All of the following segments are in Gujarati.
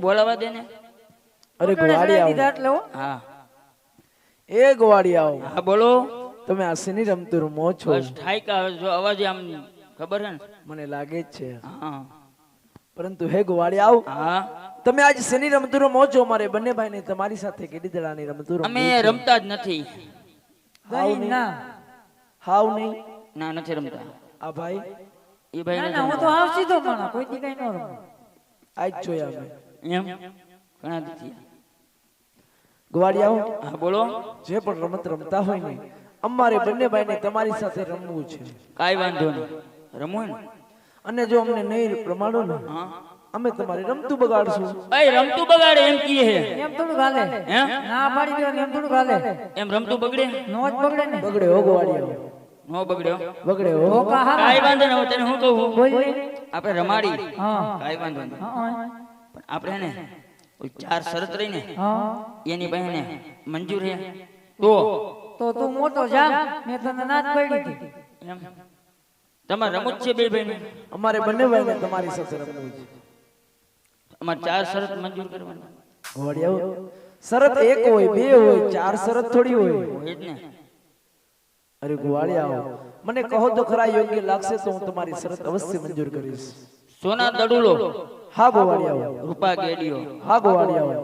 બોલાવા દે ને. અરે ગોવાળિયા હા એ ગોવાળિયા હા બોલો. તમે આ શેની રમતું રમો છો? બસ ઠાઈકા જો અવાજ આમ ખબર હે ને. મને લાગે જ છે, હા પરંતુ હે ગોવાળિયા હા તમે આજ શેની રમતું રમો છો? મારે બંને ભાઈને તમારી સાથે કેડી દડાની રમતું અમે રમવું છે. રમતા જ નથી. હાવ નહીં? હાવ નહીં? ના નથી રમતા. આ ભાઈ એ ભાઈ ના હું તો હાવ સીધો માણસ, કોઈ દી કઈ ન રમું. આજ જોયા અમે. એમ ઘણા દીધી. ગોવાળિયા હા બોલો. જે પણ રમત રમતા હોય ને અમારે બંને ભાઈને તમારી સાથે રમવું છે. કાઈ વાંધો નહીં, રમવું ને. અને જો અમને નહીં પ્રમાણો ને હા અમે તમારી રમતું બગાડશું. એ રમતું બગાડે એમ કીએ હે. એમ થોડું ગાલે. હે ના પાડી દે એમ થોડું ગાલે. એમ રમતું બગડે નો જ બગડે ને. બગડે હો ગોવાળિયા, નો બગડ્યો. બગડે હો. કાઈ વાંધો નહીં. હું તને શું કહું, બોલ ને. આપણે રમાડી. હા કાઈ વાંધો નહીં. હા પણ આપણે હે ને ઓલી 4 શરત રહી ને હા. એની પાસે ને મંજૂર હે તો તું મોટો જા, મેં તને ના જ પડી હતી. એમ તમારે રમત છે બે ભાઈને? અમારે બંને ભાઈને તમારી સાથે રમવું છે. અમારે 4 શરત મંજૂર કરવાની ગોવાળિયા શરત એક હોય, બે હોય, ચાર શરત થોડી હોય. હોય જ ને. અરે ગોવાળિયા મને કહો તો ખરા, યોગ્ય લાગશે તો હું તમારી શરત અવશ્ય મંજૂર કરીશ. સોના દડુલો, હા ગોવાળિયા, રૂપા ગેડીઓ, હા ગોવાળિયા.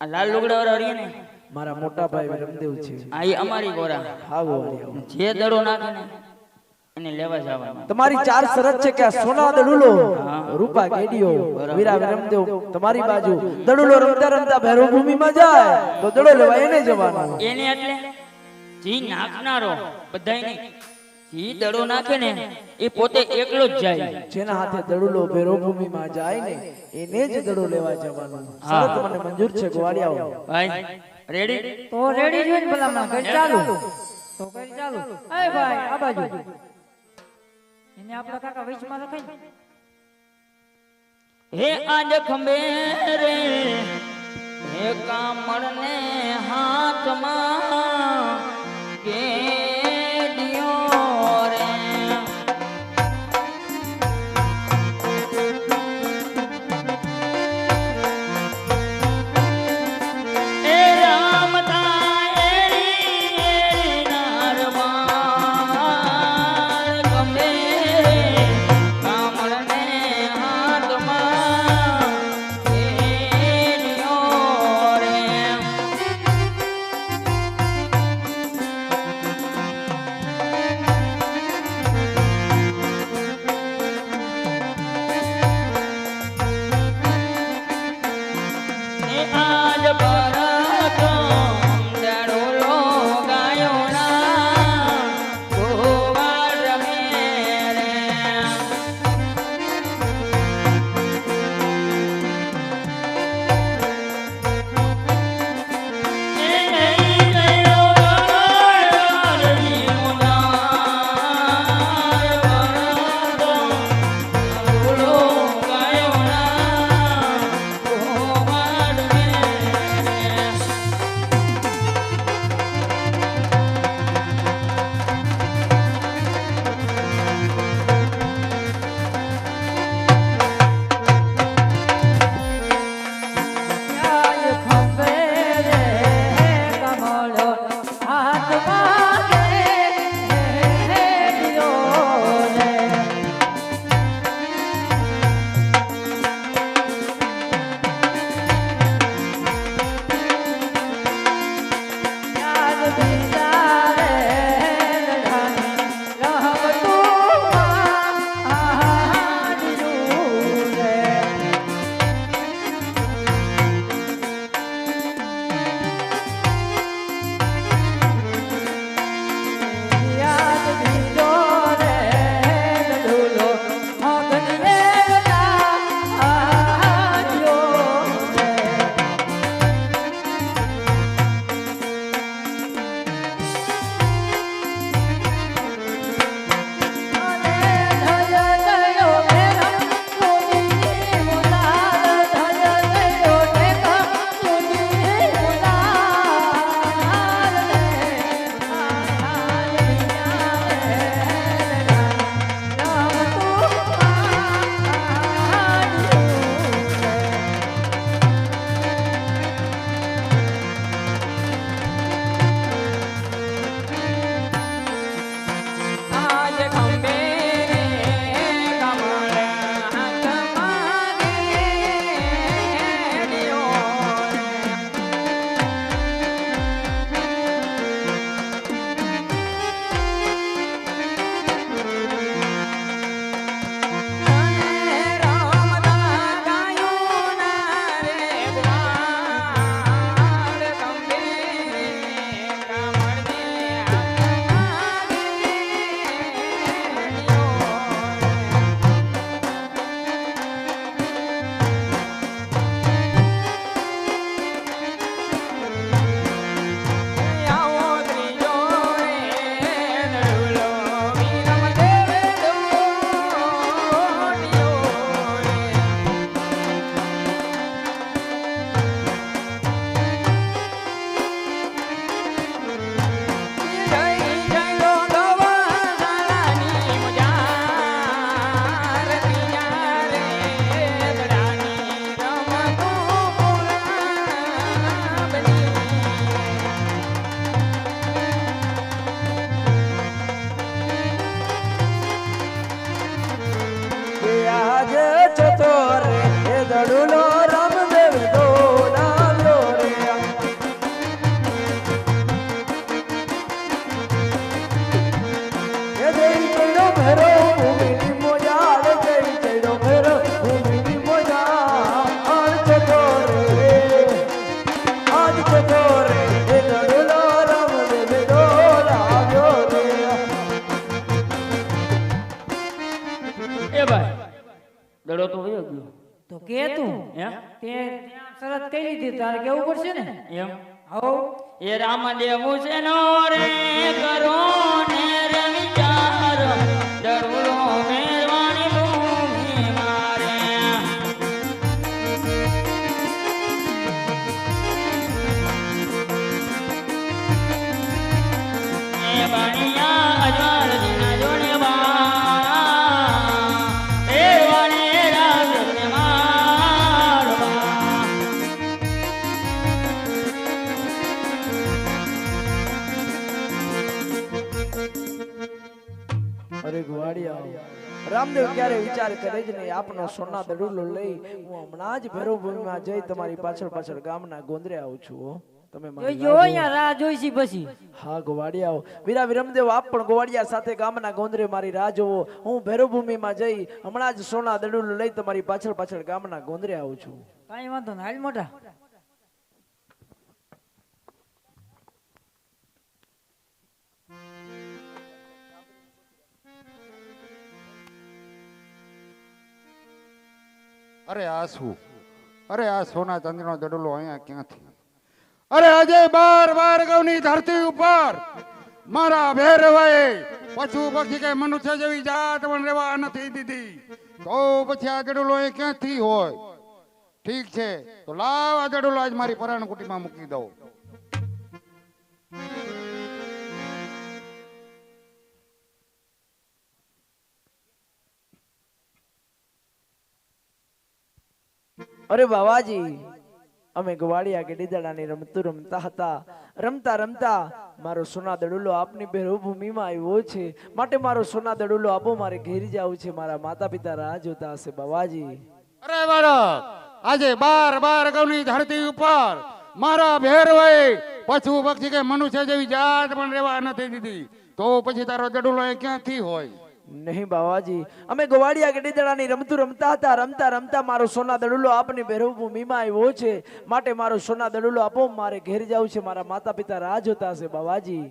આ લાલ લુગડા વાળા રહીએ ને મારા મોટા ભાઈ રમદેવ છે. આ ઈ અમારી ગોરા. હા ગોવાળિયા. જે દડો નાખે ને એને લેવા જવાનું. તમારી ચાર શરત છે કે આ સોના દડુલો, રૂપા ગેડીઓ, વીરા રમદેવ તમારી બાજુ. દડુલો રમતા રમતા ભૈરવ ભૂમિમાં જાય તો દડો લેવા એને જવાનું. એને એટલે જી નાખનારો બધાય નહીં, જી દડો નાખે ને એ પોતે એકલો જ જાય. જેના હાથે દડુલો ભૈરવ ભૂમિમાં જાય ને એને જ દડો લેવા જવાનું. શરત મને મંજૂર છે ગોવાળિયા. ભાઈ રેડી? તો રેડી જોઈને ભલામણ કરી ચાલુ. તો કરી ચાલુ. એ ભાઈ આ બાજુ. એને આપણા કાકા વૈચમાં રખાય ને. હે આજ ખંભે રે હે કામળ ને હાથમાં કેડિયો રે. એ રામતા એરી નારવાળ ખંભે કામળ ને હાથમાં કેડિયો રે. ભેરો ભૂમિની મોજા રે જઈ ચડ્યો ભેરો ભૂમિની મોજા આજ જતો રે આજ જતો રે એ દડુલો રામદેવ ડોલાવ્યો રે એ ભાઈ દડો તો વયો ગયો તો કે તું એમ તે ત્યાં શરત કઈ લીધી તારે કેવું પડશે ને એમ આવો એ રામદેવ છે નો રે કરો ને રે વિચાર દડુલો મેરવાની ભૂમિ મારે એ બણિયા અજવાળ દીના જોડે બા એરવાને રાજ મારવા અરે ગુવાડિયા રામદેવ ક્યારે વિચાર કરે જ નહીં આપનો સોના દડુલો લઈ હું હમણાં જ ભેરો ભૂમિમાં જઈ તમારી પાછળ પાછળ ગામના ગોંદરે આવું છું હો. તમે મારી જો રાહ અહીંયા રાહ જોઈશી પછી હા ગોવાડિયાઓ વીરા વિરમદેવ આપ પણ ગોવાડિયા સાથે ગામના ગોંદરે મારી રાહ જોવો હું ભેરો ભૂમિમાં જઈ હમણાં જ સોના દડુલો લઈ તમારી પાછળ પાછળ ગામના ગોંદરે આવું છું કાંઈ વાંધો નહીં હાલ મોટા અરે આ શું? અરે આ સોના ચાંદીનો દડલો અહીંયા ક્યાંથી? અરે આજે 12 ગૌની ધરતી ઉપર મારા ભેરવાએ પશુ પક્ષી કે મનુષ્ય જેવી જાત પણ રહેવા નથી દીધી, તો પછી આ દડલો અહીં ક્યાંથી હોય? ઠીક છે, તો લાવ આ દડલો આજ મારી પરાણ કુટીમાં મૂકી દઉં. અરે બાવાજી અમે ગવાડિયા કે ડીદડાની રમતું રમતા હતા. રમતા રમતા મારો સોના દડુલો આપની ભેરો ભૂમિમાં આવ્યો છે, માટે મારો સોના દડુલો આપો, મારે ઘેરી જવું છે, મારા માતા પિતા રાહ જોતા હશે બાવાજી. અરે બાળક, આજે 12 ગૌની ધરતી ઉપર મારા ભેરવાએ પશુ પક્ષી કે મનુષ્ય જેવી જાત પણ રહેવા નથી દીધી, તો પછી તારો દડલો અહીં ક્યાંથી હોય? નહીં બાવાજી, અમે ગવાડિયા કે ડીદડાની રમતું રમતા હતા. રમતા રમતા મારો સોના દડુલો આપની ભેરો ભૂમિમાં આવ્યો છે, માટે મારો સોના દડુલો આપો, મારે ઘેરી જવું છે, મારા માતા પિતા રાહ જોતા હશે બાવાજી.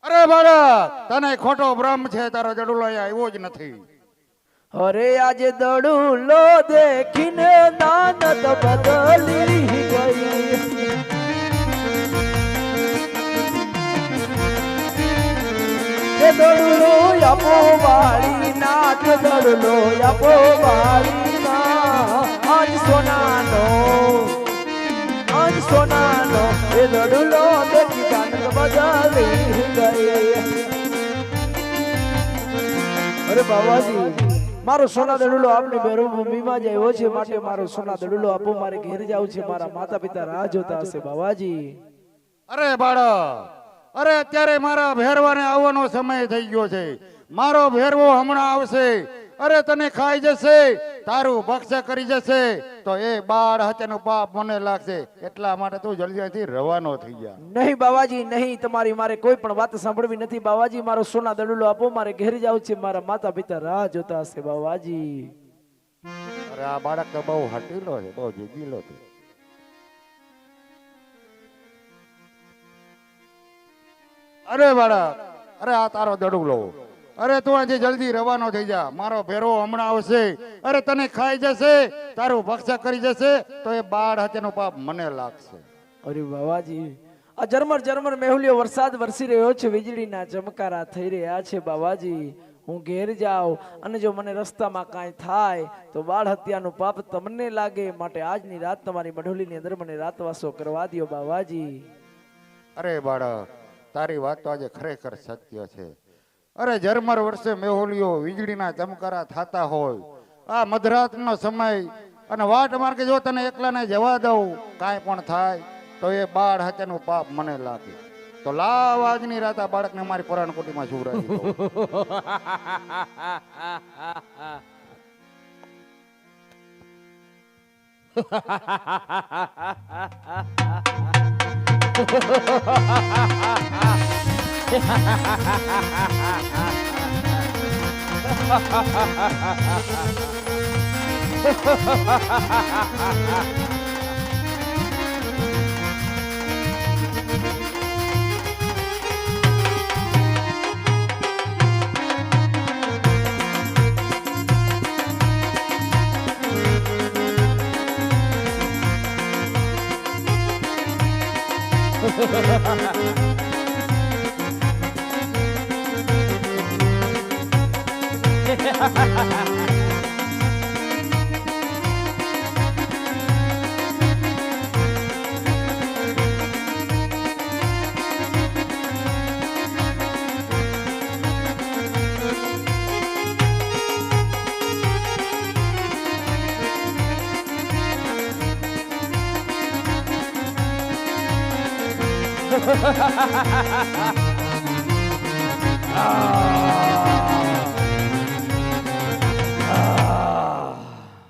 અરે બાળક, તને ખોટો ભ્રમ છે, તારો દડલો અહીંયા આવ્યો જ નથી. અરે આજે દડુલો દેખીને દાનત બદલી ગઈ. એ દડુલો આપો વાળી નાથ, દડુલો આપો વાળી નાથ. આજ સોનાનો એ દડુલો દેખી દાનત બદલી ગઈ. અરે બાવાજી, મારો સોના દડુલો આપની ભેરો ભૂમિમાં જ આવ્યો છે, માટે મારો સોના દડુલો આપો, મારે ઘેર જવું છે, મારા માતા પિતા રાહ જોતા હશે બાવાજી. અરે બાળક, અરે અત્યારે મારા ભેરવાને આવવાનો સમય થઈ ગયો છે. મારો ભેરવો હમણાં આવશે, અરે તને ખાઈ જશે, તારું ભક્ષ કરી જશે, તો એ બાળ હત્યાનું પાપ મને લાગશે. એટલા માટે તું જલ્દી અહીંથી રવાનો થઈ જા. નહીં બાવાજી નહીં, તમારી મારે કોઈ પણ વાત સાંભળવી નથી બાવાજી. મારો સોના દડુલો આપો, મારે ઘેર જવું છે, મારા માતા પિતા રાહ જોતા હશે બાવાજી. અરે આ બાળક તો બહુ હટીલો છે, બહુ જીગીલો છે. અરે બાળક, અરે આ તારો દડુલો, અરે તું આજે જલ્દી રવાનો થઈ જા. મારો ભેરો હમણાં આવશે, અરે તને ખાઈ જશે, તારું ભક્ષ કરી જશે, તો એ બાળ હત્યાનું પાપ મને લાગશે. અરે બાવાજી, આ ઝરમર ઝરમર મેહુલિયો વરસાદ વરસી રહ્યો છે, વીજળીના ચમકારા થઈ રહ્યા છે બાવાજી. હું ઘેર જાઉં અને જો મને રસ્તામાં કાંઈ થાય તો બાળ હત્યાનું પાપ તમને લાગે, માટે આજની રાત તમારી મઢોલીની અંદર મને રાતવાસો કરવા દ્યો બાવાજી. અરે બાળક, તારી વાત તો આજે ખરેખર સત્ય છે. અરે ઝરમર વર્ષે મેહોલીઓ વીજળીના ચમકારા થતા હોય, આ મધરાતનો સમય, અને વાટ માર્ગે જો તને એકલાને જવા દઉં, કાંઈ પણ થાય તો એ બાળ હત્યાનું પાપ મને લાગે. તો લાવ આજની રાત આ બાળકને મારી પરાણકોટીમાં સુવરાવી દઉં.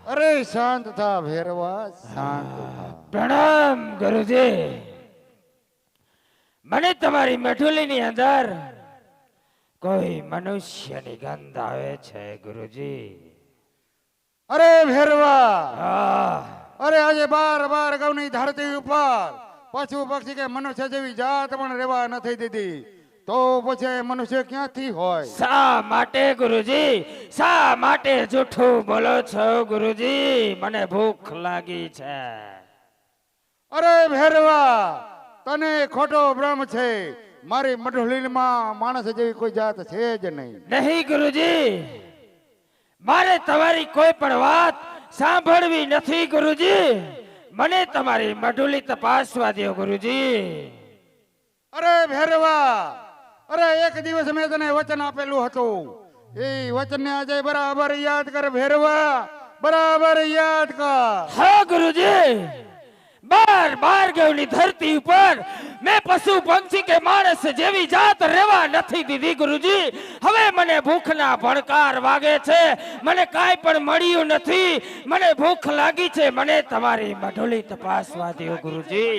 અરે શાંત થા ભેરવા, શાંત થા. પ્રણામ ગુરુજી. મને તમારી મેઠુલીની અંદર કોઈ મનુષ્યની ગંધ આવે છે ગુરુજી. અરે ભેરવા, હા, અરે આજે 12 ગૌની ધરતી ઉપર પશુ પક્ષી કે મનુષ્ય જેવી જાત પણ રહેવા નથી દીધી, તો પછી મનુષ્ય ક્યાંથી હોય? શા માટે ગુરુજી, શા માટે જૂઠું બોલો છો ગુરુજી? મને ભૂખ લાગી છે. અરે ભેરવા, તને ખોટો ભ્રમ છે. મારી મઢલીમાં માણસ જેવી કોઈ જાત છે જ નહીં. નહીં ગુરુજી, મારે તમારી કોઈ પણ વાત સાંભળવી નથી ગુરુજી. મને તમારી મઢુલી તપાસવા દો ગુરુજી. અરે ભેરવા, અરે એક દિવસ મેં તને વચન આપેલું હતું, એ વચનને આજે બરાબર યાદ કર ભેરવા, બરાબર યાદ કર. હા ગુરુજી, 12 ગૌની ધરતી ઉપર મેં પશુ પંક્ષી કે માણસ જેવી જાત રહેવા નથી દીધી ગુરુજી. હવે મને ભૂખના ભણકાર વાગે છે, મને કાંઈ પણ મળ્યું નથી, મને ભૂખ લાગી છે. મને તમારી મઢુલી તપાસવા દો ગુરુજી.